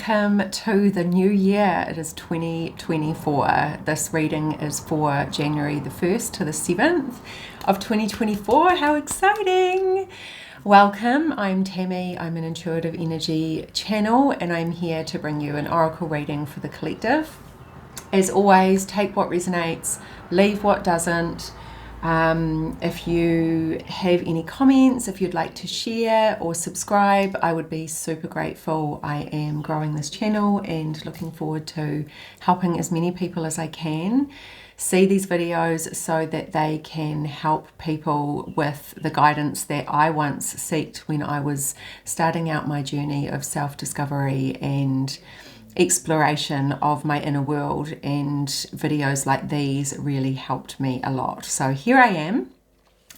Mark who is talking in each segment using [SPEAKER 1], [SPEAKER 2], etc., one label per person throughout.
[SPEAKER 1] welcome to the new year. It is 2024. This reading is for January the 1st to the 7th of 2024. How exciting! Welcome, I'm Tami. I'm an intuitive energy channel and I'm here to bring you an oracle reading for the collective. As always, take what resonates, leave what doesn't. If you have any comments, if you'd like to share or subscribe, I would be super grateful. I am growing this channel and looking forward to helping as many people as I can see these videos so that they can help people with the guidance that I once sought when I was starting out my journey of self-discovery and exploration of my inner world, and videos like these really helped me a lot. So here I am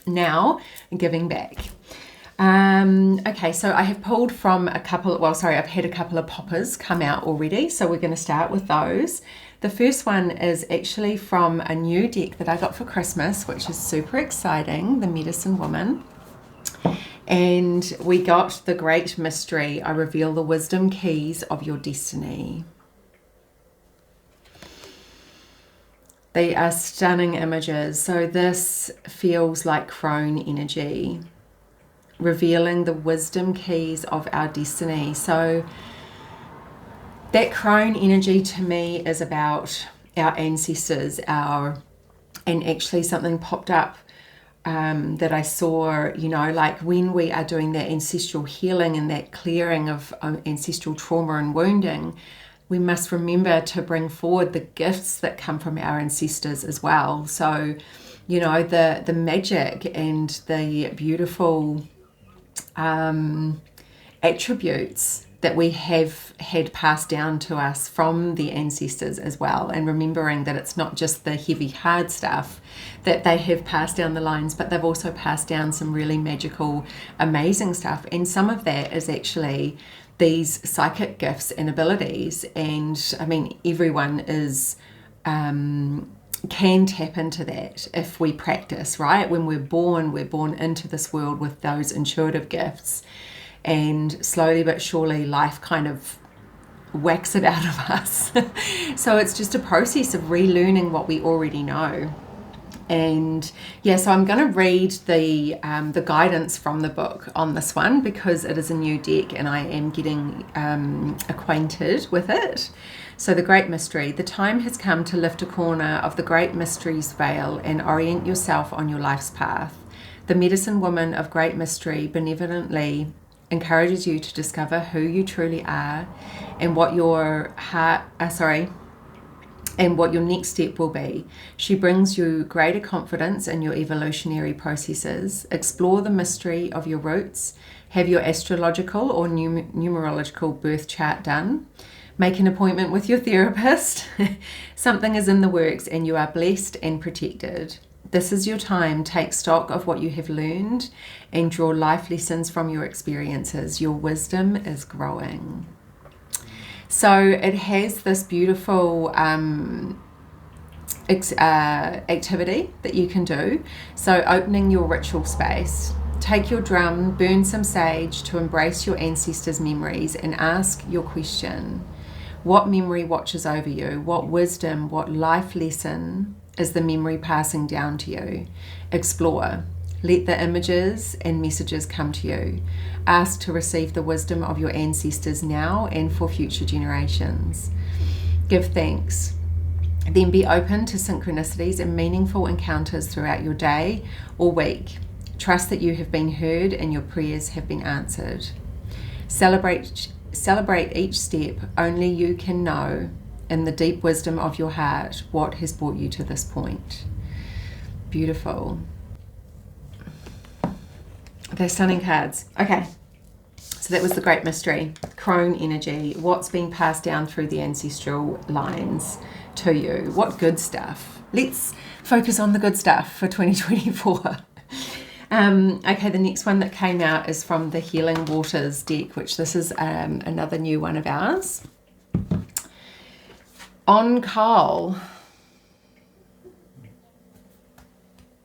[SPEAKER 1] now giving back. Okay, so I have pulled from I've had a couple of poppers come out already, so we're going to start with those. The first one is actually from a new deck that I got for Christmas, which is super exciting, the Medicine Woman. And we got the Great Mystery. I reveal the wisdom keys of your destiny. They are stunning images. So this feels like crone energy, revealing the wisdom keys of our destiny. So that crone energy to me is about our ancestors, and actually something popped up that I saw, like when we are doing that ancestral healing and that clearing of ancestral trauma and wounding, we must remember to bring forward the gifts that come from our ancestors as well. So, the magic and the beautiful attributes that we have had passed down to us from the ancestors as well, and remembering that it's not just the heavy hard stuff that they have passed down the lines, but they've also passed down some really magical, amazing stuff. And some of that is actually these psychic gifts and abilities, and I mean everyone is can tap into that if we practice, right? When we're born into this world with those intuitive gifts, and slowly but surely life kind of whacks it out of us. So it's just a process of relearning what we already know. And yeah, so I'm going to read the guidance from the book on this one because it is a new deck and I am getting acquainted with it. So the Great Mystery. The time has come to lift a corner of the Great Mystery's veil and orient yourself on your life's path. The Medicine Woman of Great Mystery benevolently encourages you to discover who you truly are and what your next step will be. She brings you greater confidence in your evolutionary processes. Explore the mystery of your roots. Have your astrological or numerological birth chart done. Make an appointment with your therapist. Something is in the works and you are blessed and protected. This is your time. Take stock of what you have learned and draw life lessons from your experiences. Your wisdom is growing. So it has this beautiful activity that you can do. So opening your ritual space. Take your drum, burn some sage to embrace your ancestors' memories and ask your question. What memory watches over you? What wisdom, what life lesson is the memory passing down to you? Explore. Let the images and messages come to you. Ask to receive the wisdom of your ancestors now and for future generations. Give thanks. Then be open to synchronicities and meaningful encounters throughout your day or week. Trust that you have been heard and your prayers have been answered. Celebrate each step. Only you can know in the deep wisdom of your heart what has brought you to this point. Beautiful. They're stunning cards. Okay, so that was the Great Mystery, crone energy. What's being passed down through the ancestral lines to you? What good stuff? Let's focus on the good stuff for 2024. Okay, the next one that came out is from the Healing Waters deck, which this is another new one of ours. On Call,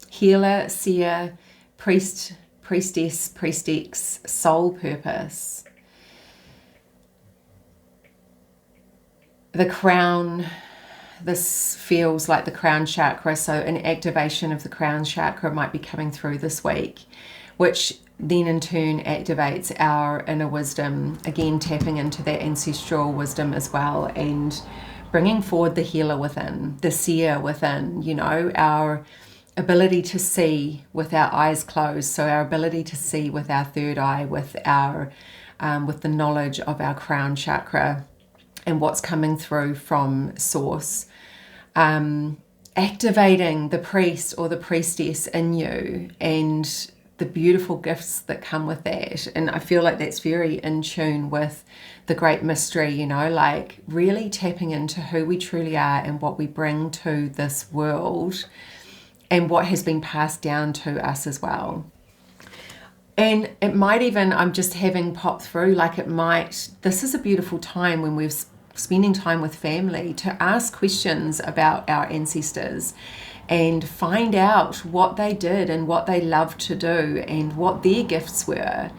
[SPEAKER 1] Healer, Seer, Priest, Priestess, Priestex, Soul Purpose. the crown, this feels like the crown chakra, so an activation of the crown chakra might be coming through this week, which then in turn activates our inner wisdom, again tapping into that ancestral wisdom as well, and bringing forward the healer within, the seer within, you know, our ability to see with our eyes closed, so our ability to see with our third eye, with our with the knowledge of our crown chakra and what's coming through from source. Activating the priest or the priestess in you and the beautiful gifts that come with that. And I feel like that's very in tune with the great mystery, you know, like really tapping into who we truly are and what we bring to this world and what has been passed down to us as well. And it might even, I'm just having popped through, like it might, this is a beautiful time when we're spending time with family to ask questions about our ancestors and find out what they did and what they loved to do and what their gifts were.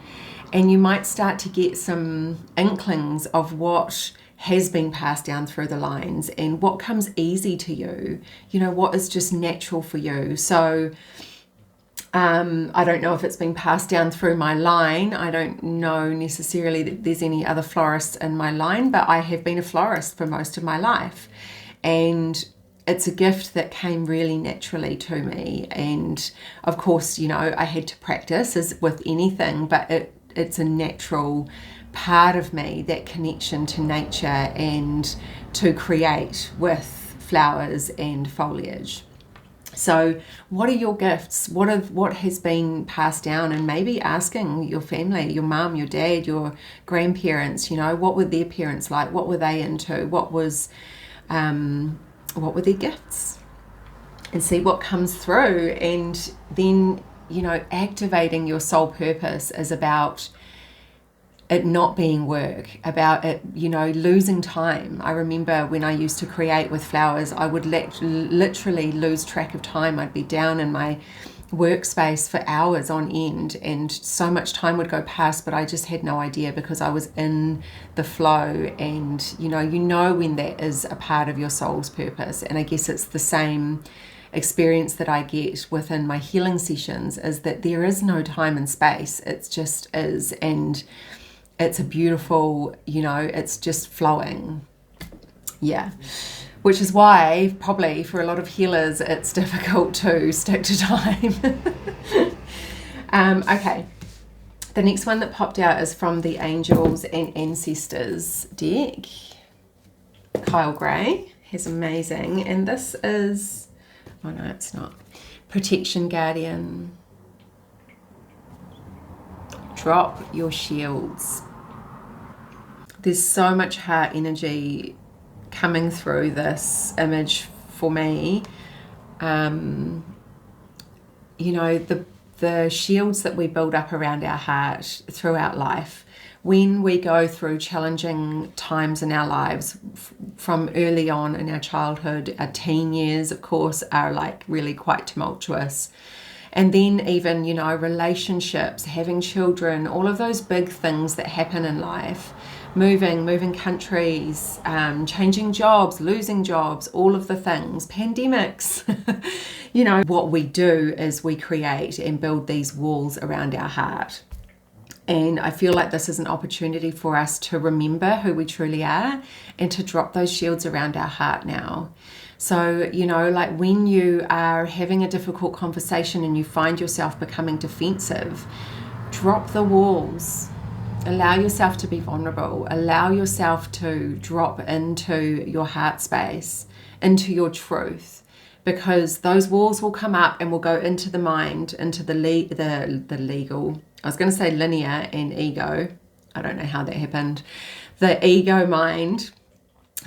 [SPEAKER 1] And you might start to get some inklings of what has been passed down through the lines and what comes easy to you, you know, what is just natural for you. So I don't know if it's been passed down through my line. I don't know necessarily that there's any other florists in my line, but I have been a florist for most of my life. And it's a gift that came really naturally to me. And of course, you know, I had to practice as with anything, but it's a natural part of me, that connection to nature and to create with flowers and foliage. So what are your gifts? What has been passed down? And maybe asking your family, your mum, your dad, your grandparents, you know, what were their parents like? What were they into? What were their gifts? And see what comes through. And then, you know, activating your soul purpose is about it not being work, about it, you know, losing time. I remember when I used to create with flowers, I would literally lose track of time. I'd be down in my workspace for hours on end and so much time would go past, but I just had no idea because I was in the flow. And you know when that is a part of your soul's purpose. And I guess it's the same experience that I get within my healing sessions, is that there is no time and space. It just is. And it's a beautiful, you know, it's just flowing. Yeah. Which is why probably for a lot of healers, it's difficult to stick to time. Okay. The next one that popped out is from the Angels and Ancestors deck. Kyle Gray has amazing. And this is, oh no, it's not. Protection Guardian. Drop your shields. There's so much heart energy coming through this image for me. You know, the shields that we build up around our heart throughout life, when we go through challenging times in our lives, from early on in our childhood, our teen years, of course, are like really quite tumultuous. And then even, you know, relationships, having children, all of those big things that happen in life, moving countries, changing jobs, losing jobs, all of the things, pandemics. You know, what we do is we create and build these walls around our heart. And I feel like this is an opportunity for us to remember who we truly are and to drop those shields around our heart now. So, you know, like when you are having a difficult conversation and you find yourself becoming defensive, drop the walls. Allow yourself to be vulnerable. Allow yourself to drop into your heart space, into your truth, because those walls will come up and will go into the mind, into the legal. I was going to say linear and ego. I don't know how that happened. The ego mind,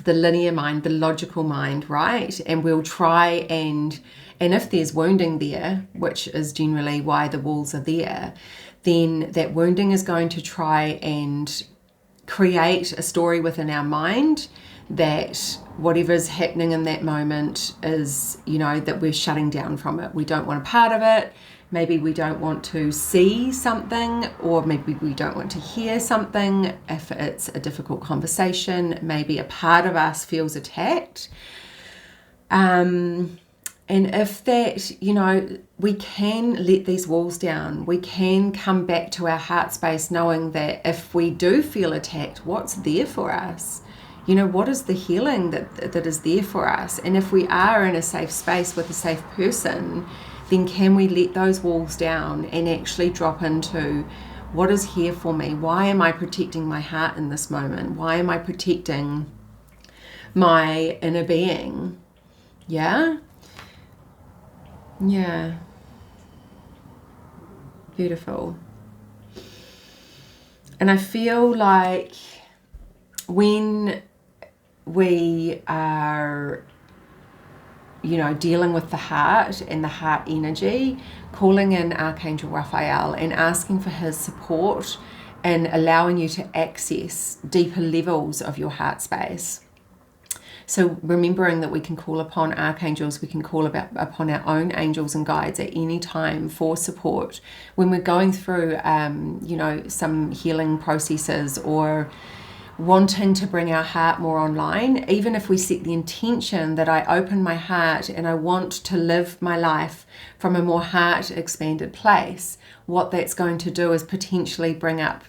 [SPEAKER 1] the linear mind, the logical mind, right? And we'll try and if there's wounding there, which is generally why the walls are there, then that wounding is going to try and create a story within our mind that whatever's happening in that moment is, you know, that we're shutting down from it. We don't want a part of it. Maybe we don't want to see something, or maybe we don't want to hear something. If it's a difficult conversation, maybe a part of us feels attacked. And if that, you know, we can let these walls down. We can come back to our heart space knowing that if we do feel attacked, what's there for us? You know, what is the healing that is there for us? And if we are in a safe space with a safe person, then can we let those walls down and actually drop into what is here for me? Why am I protecting my heart in this moment? Why am I protecting my inner being? Yeah? Yeah. Beautiful. And I feel like when we are, you know, dealing with the heart and the heart energy, calling in Archangel Raphael and asking for his support and allowing you to access deeper levels of your heart space. So remembering that we can call upon archangels, we can call upon our own angels and guides at any time for support when we're going through, you know, some healing processes or wanting to bring our heart more online. Even if we set the intention that I open my heart and I want to live my life from a more heart expanded place, what that's going to do is potentially bring up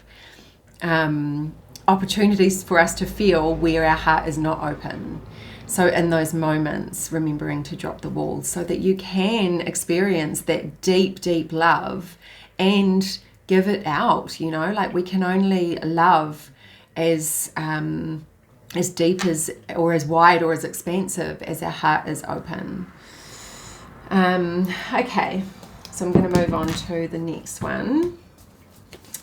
[SPEAKER 1] opportunities for us to feel where our heart is not open. So in those moments, remembering to drop the walls so that you can experience that deep, deep love and give it out. You know, like we can only love as deep as, or as wide or as expansive as our heart is open. Okay, so I'm going to move on to the next one.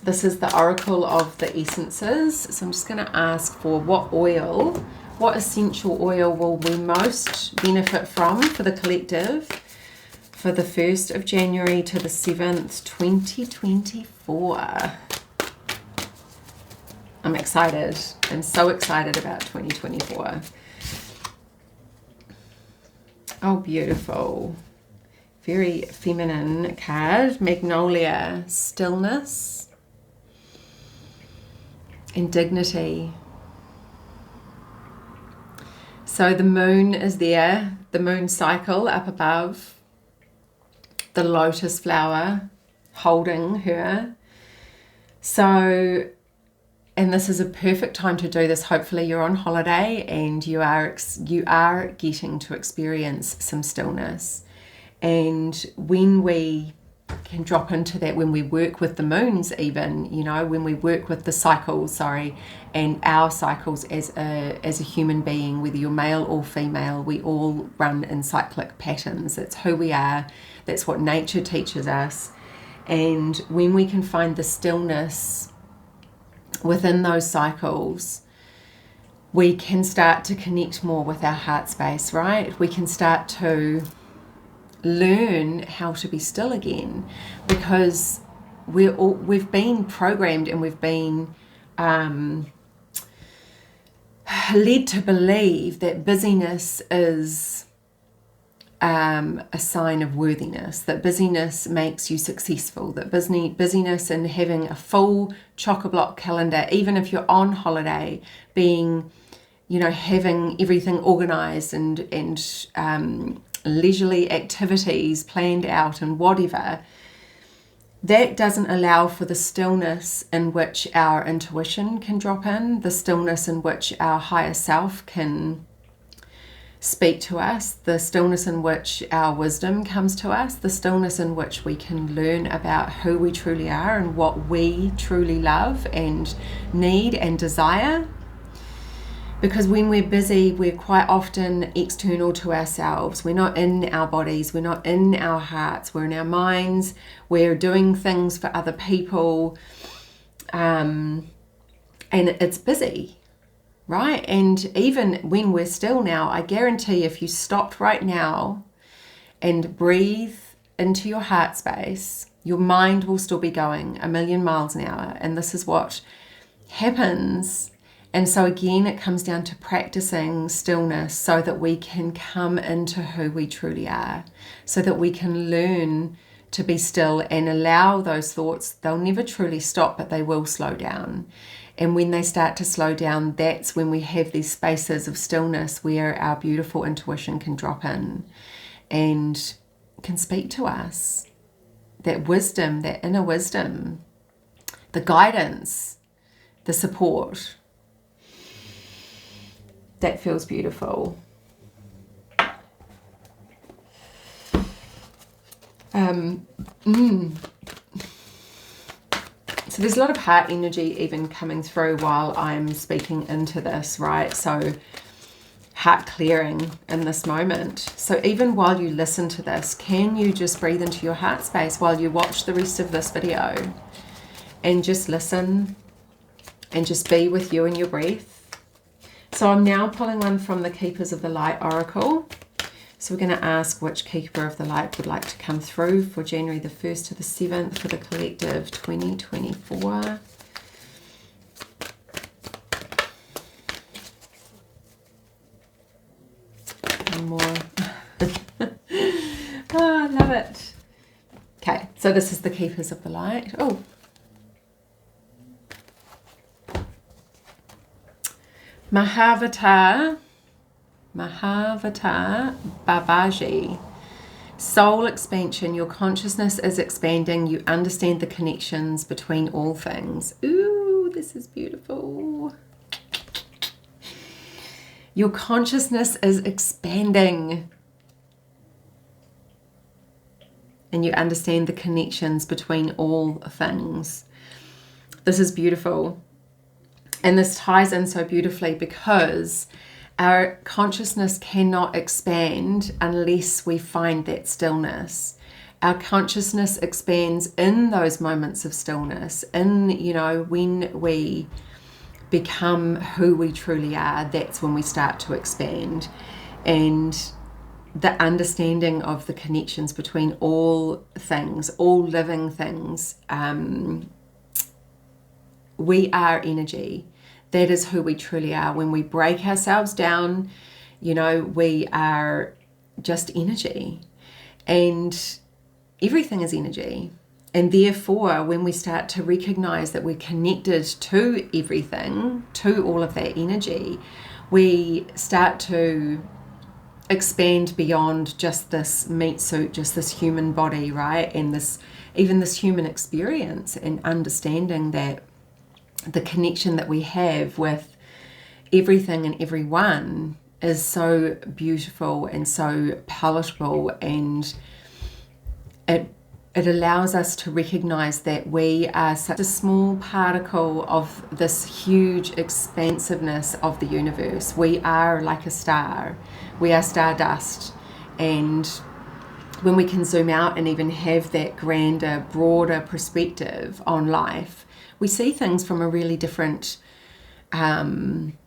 [SPEAKER 1] This is the Oracle of the Essences. So I'm just going to ask for what essential oil will we most benefit from for the collective for the 1st of January to the 7th, 2024. I'm excited. I'm so excited about 2024. Oh, beautiful. Very feminine card. Magnolia, stillness and dignity. So the moon is there, the moon cycle up above, the lotus flower holding her. So, and this is a perfect time to do this. Hopefully you're on holiday and you are getting to experience some stillness. And when we can drop into that, when we work with the moons, even, you know, when we work with the cycles, and our cycles as a human being, whether you're male or female, we all run in cyclic patterns. That's who we are. That's what nature teaches us. And when we can find the stillness within those cycles, we can start to connect more with our heart space, right? We can start to learn how to be still again, because we've been programmed and we've been led to believe that busyness is a sign of worthiness, that busyness makes you successful, that busyness and having a full chock-a-block calendar, even if you're on holiday, being, you know, having everything organized and leisurely activities planned out and whatever, that doesn't allow for the stillness in which our intuition can drop in, the stillness in which our higher self can speak to us, the stillness in which our wisdom comes to us, the stillness in which we can learn about who we truly are and what we truly love and need and desire. Because when we're busy, we're quite often external to ourselves. We're not in our bodies, we're not in our hearts, we're in our minds, we're doing things for other people, and it's busy, right? And even when we're still now, I guarantee if you stopped right now and breathe into your heart space, your mind will still be going a million miles an hour. And this is what happens. And so again, it comes down to practicing stillness so that we can come into who we truly are, so that we can learn to be still and allow those thoughts. They'll never truly stop, but they will slow down. And when they start to slow down, that's when we have these spaces of stillness where our beautiful intuition can drop in and can speak to us. That wisdom, that inner wisdom, the guidance, the support. That feels beautiful. So there's a lot of heart energy even coming through while I'm speaking into this, right? So heart clearing in this moment. So even while you listen to this, can you just breathe into your heart space while you watch the rest of this video and just listen and just be with you and your breath? So I'm now pulling one from the Keepers of the Light Oracle. So we're going to ask which Keeper of the Light would like to come through for January the 1st to the 7th for the collective 2024. One more. Oh, I love it. Okay, so this is the Keepers of the Light. Oh. Mahavatar Babaji. Soul expansion. Your consciousness is expanding. You understand the connections between all things. Ooh, this is beautiful. Your consciousness is expanding. And you understand the connections between all things. This is beautiful. And this ties in so beautifully because our consciousness cannot expand unless we find that stillness. Our consciousness expands in those moments of stillness, in, you know, when we become who we truly are, that's when we start to expand. And the understanding of the connections between all things, all living things, we are energy. That is who we truly are. When we break ourselves down, you know, we are just energy. And everything is energy. And therefore, when we start to recognize that we're connected to everything, to all of that energy, we start to expand beyond just this meat suit, just this human body, right? And this, even this human experience, and understanding that the connection that we have with everything and everyone is so beautiful and so palatable, and it allows us to recognize that we are such a small particle of this huge expansiveness of the universe. We are like a star. We are stardust. And when we can zoom out and even have that grander, broader perspective on life, we see things from a really different, from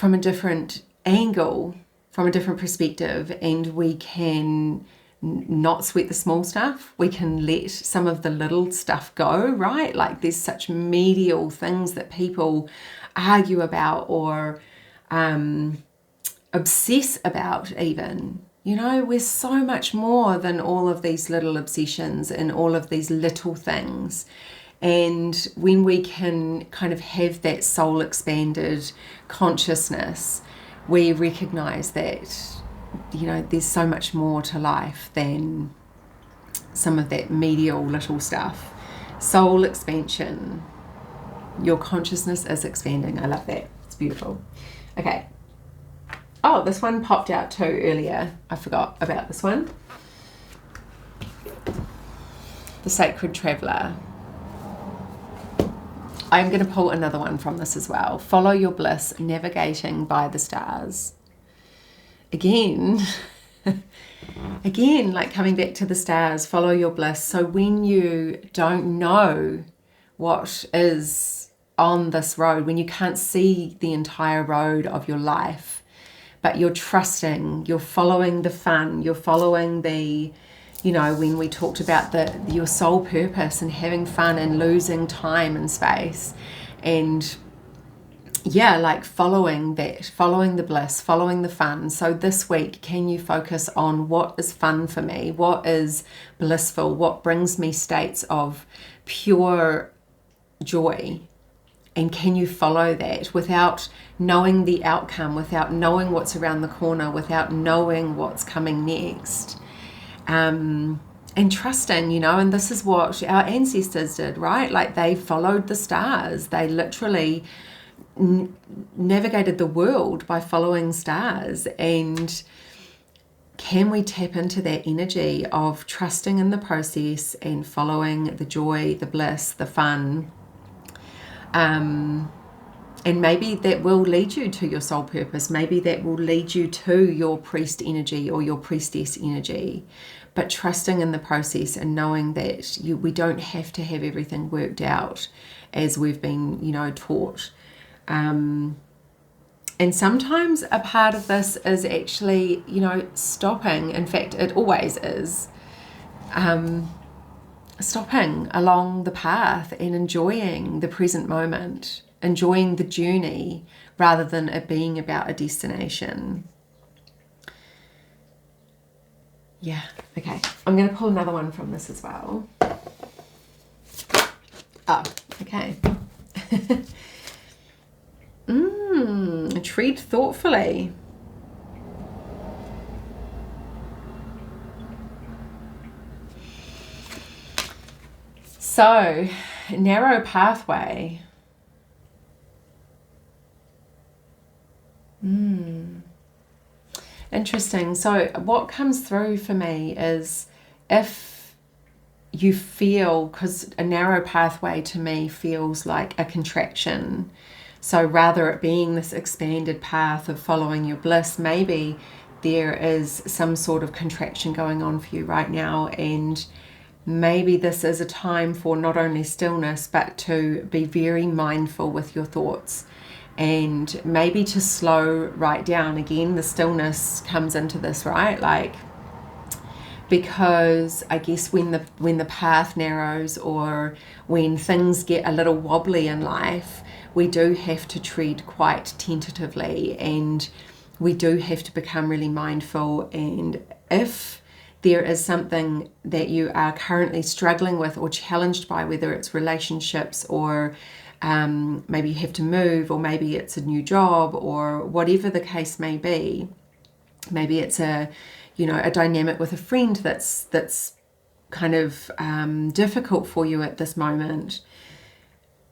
[SPEAKER 1] a different angle, from a different perspective, and we can not sweat the small stuff. We can let some of the little stuff go, right? Like there's such medial things that people argue about or obsess about even. You know, we're so much more than all of these little obsessions and all of these little things. And when we can kind of have that soul expanded consciousness, we recognize that, you know, there's so much more to life than some of that medial little stuff. Soul expansion. Your consciousness is expanding. I love that. It's beautiful. Okay. Oh, this one popped out too earlier. I forgot about this one. The Sacred Traveler. I'm going to pull another one from this as well. Follow your bliss, navigating by the stars. Again, like coming back to the stars, follow your bliss. So when you don't know what is on this road, when you can't see the entire road of your life, but you're trusting, you're following the fun, you're following the, you know, when we talked about your soul purpose and having fun and losing time and space, and yeah, like following that, following the bliss, following the fun. So this week, can you focus on what is fun for me? What is blissful? What brings me states of pure joy? And can you follow that without knowing the outcome, without knowing what's around the corner, without knowing what's coming next? And trusting, you know, and this is what our ancestors did, right? Like they followed the stars. They literally navigated the world by following stars. And can we tap into that energy of trusting in the process and following the joy, the bliss, the fun? And maybe that will lead you to your soul purpose. Maybe that will lead you to your priest energy or your priestess energy. But trusting in the process and knowing that we don't have to have everything worked out as we've been, you know, taught. And sometimes a part of this is actually, you know, stopping. In fact, it always is. Stopping along the path and enjoying the present moment, enjoying the journey rather than it being about a destination. Yeah, okay. I'm going to pull another one from this as well. Oh, okay. Tread thoughtfully. So, narrow pathway. Interesting. So what comes through for me is if you feel, because a narrow pathway to me feels like a contraction. So rather it being this expanded path of following your bliss, maybe there is some sort of contraction going on for you right now, and maybe this is a time for not only stillness, but to be very mindful with your thoughts and maybe to slow right down. Again, the stillness comes into this, right? Like, because I guess when the path narrows or when things get a little wobbly in life, we do have to tread quite tentatively, and we do have to become really mindful. And if there is something that you are currently struggling with or challenged by, whether it's relationships or maybe you have to move, or maybe it's a new job, or whatever the case may be, maybe it's a dynamic with a friend that's kind of difficult for you at this moment.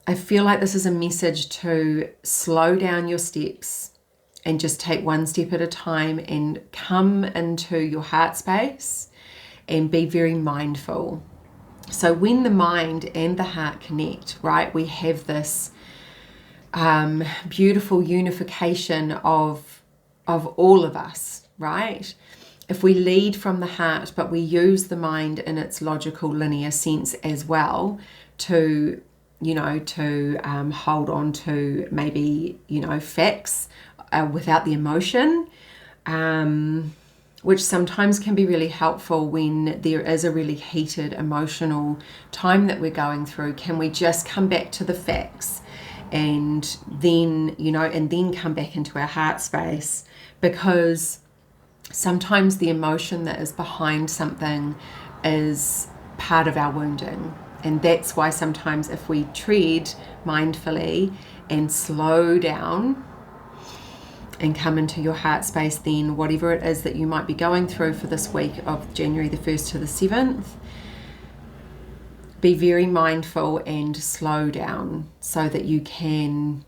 [SPEAKER 1] I feel like this is a message to slow down your steps and just take one step at a time and come into your heart space and be very mindful. So when the mind and the heart connect, right, we have this beautiful unification of all of us, right? If we lead from the heart, but we use the mind in its logical linear sense as well to hold on to maybe, facts without the emotion, which sometimes can be really helpful when there is a really heated emotional time that we're going through. Can we just come back to the facts and then, and then come back into our heart space? Because sometimes the emotion that is behind something is part of our wounding. And that's why sometimes if we tread mindfully and slow down and come into your heart space, then whatever it is that you might be going through for this week of January the 1st to the 7th, be very mindful and slow down so that you can...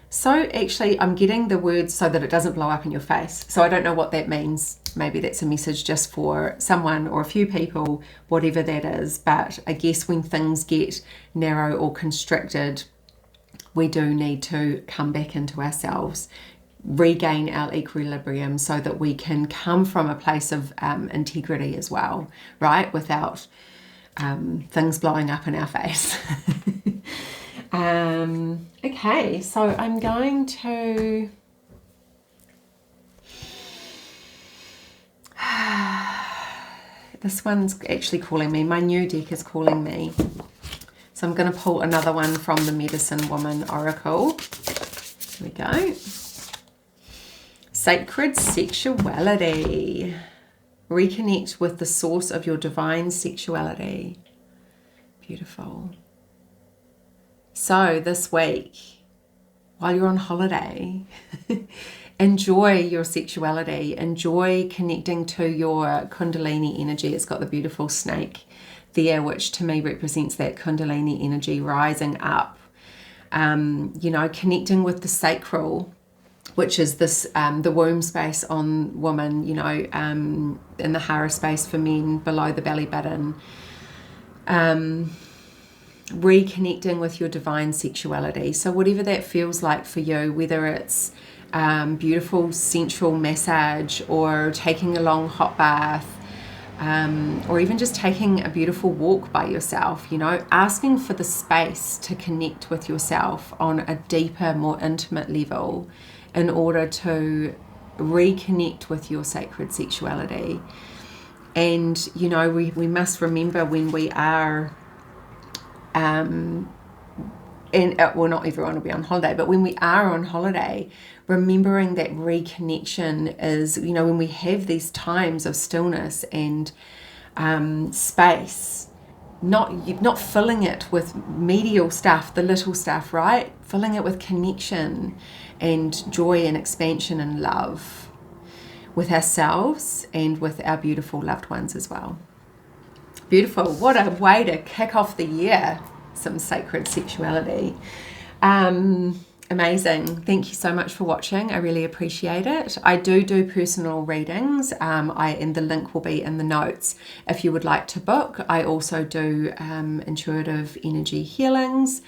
[SPEAKER 1] So actually, I'm getting the words so that it doesn't blow up in your face. So I don't know what that means. Maybe that's a message just for someone or a few people, whatever that is. But I guess when things get narrow or constricted, we do need to come back into ourselves, regain our equilibrium so that we can come from a place of integrity as well, right? Without things blowing up in our face. Okay, so I'm going to... This one's actually calling me. My new deck is calling me So I'm going to pull another one from the Medicine Woman Oracle. Here we go. Sacred Sexuality. Reconnect with the source of your divine sexuality. Beautiful. So this week, while you're on holiday, enjoy your sexuality. Enjoy connecting to your Kundalini energy. It's got the beautiful snake there, which to me represents that Kundalini energy rising up. You know, connecting with the sacral, which is this the womb space on woman, you know, in the hara space for men, below the belly button. Reconnecting with your divine sexuality. So whatever that feels like for you, whether it's beautiful sensual massage, or taking a long hot bath, or even just taking a beautiful walk by yourself, you know, asking for the space to connect with yourself on a deeper, more intimate level in order to reconnect with your sacred sexuality. And, you know, we must remember when we are well, not everyone will be on holiday, but when we are on holiday, remembering that reconnection is, you know, when we have these times of stillness and space, not filling it with medial stuff, the little stuff, right? Filling it with connection and joy and expansion and love with ourselves and with our beautiful loved ones as well. Beautiful. What a way to kick off the year. Some sacred sexuality. Amazing. Thank you so much for watching. I really appreciate it. I do personal readings. And the link will be in the notes if you would like to book. I also do intuitive energy healings,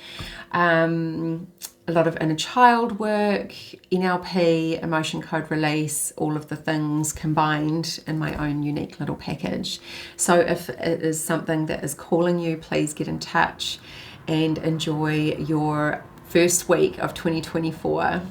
[SPEAKER 1] a lot of inner child work, NLP, emotion code release, all of the things combined in my own unique little package. So if it is something that is calling you, please get in touch and enjoy your first week of 2024.